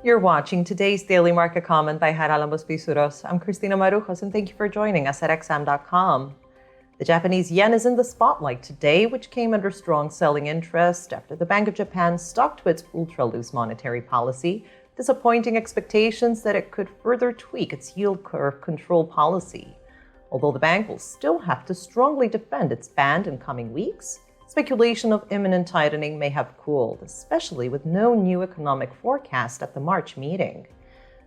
You're watching today's Daily Market Comment by Haralambos Pisuros. I'm Christina Marujos, and thank you for joining us at xm.com. The Japanese yen is in the spotlight today, which came under strong selling interest after the Bank of Japan stuck to its ultra-loose monetary policy, disappointing expectations that it could further tweak its yield curve control policy. Although the bank will still have to strongly defend its band in coming weeks, speculation of imminent tightening may have cooled, especially with no new economic forecast at the March meeting.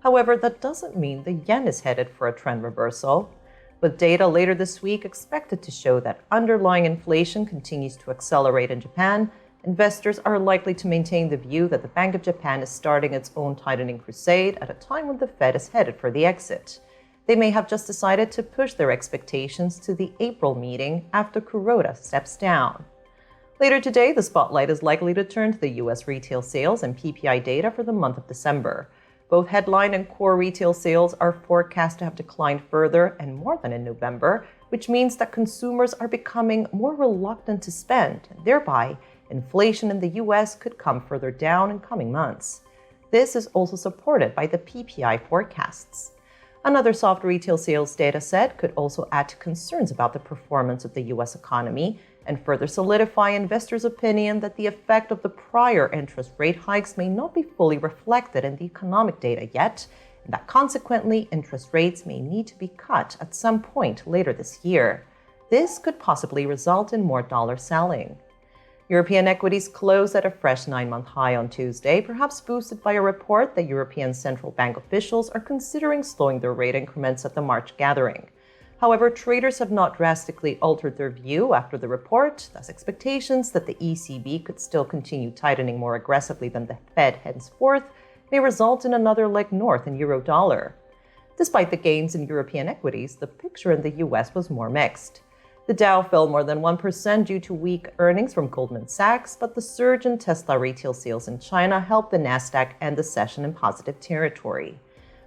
However, that doesn't mean the yen is headed for a trend reversal. With data later this week expected to show that underlying inflation continues to accelerate in Japan, investors are likely to maintain the view that the Bank of Japan is starting its own tightening crusade at a time when the Fed is headed for the exit. They may have just decided to push their expectations to the April meeting after Kuroda steps down. Later today, the spotlight is likely to turn to the U.S. retail sales and PPI data for the month of December. Both headline and core retail sales are forecast to have declined further and more than in November, which means that consumers are becoming more reluctant to spend, and thereby, inflation in the U.S. could come further down in coming months. This is also supported by the PPI forecasts. Another soft retail sales data set could also add to concerns about the performance of the U.S. economy and further solidify investors' opinion that the effect of the prior interest rate hikes may not be fully reflected in the economic data yet, and that consequently interest rates may need to be cut at some point later this year. This could possibly result in more dollar selling. European equities closed at a fresh 9-month high on Tuesday, perhaps boosted by a report that European central bank officials are considering slowing their rate increments at the March gathering. However, traders have not drastically altered their view after the report, thus expectations that the ECB could still continue tightening more aggressively than the Fed henceforth may result in another leg north in euro-dollar. Despite the gains in European equities, the picture in the US was more mixed. The Dow fell more than 1% due to weak earnings from Goldman Sachs, but the surge in Tesla retail sales in China helped the Nasdaq end the session in positive territory.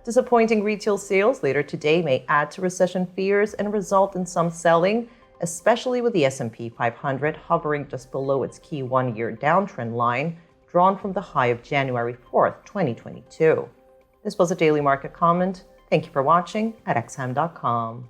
Disappointing retail sales later today may add to recession fears and result in some selling, especially with the S&P 500 hovering just below its key one-year downtrend line, drawn from the high of January 4th, 2022. This was a Daily Market Comment. Thank you for watching at xm.com.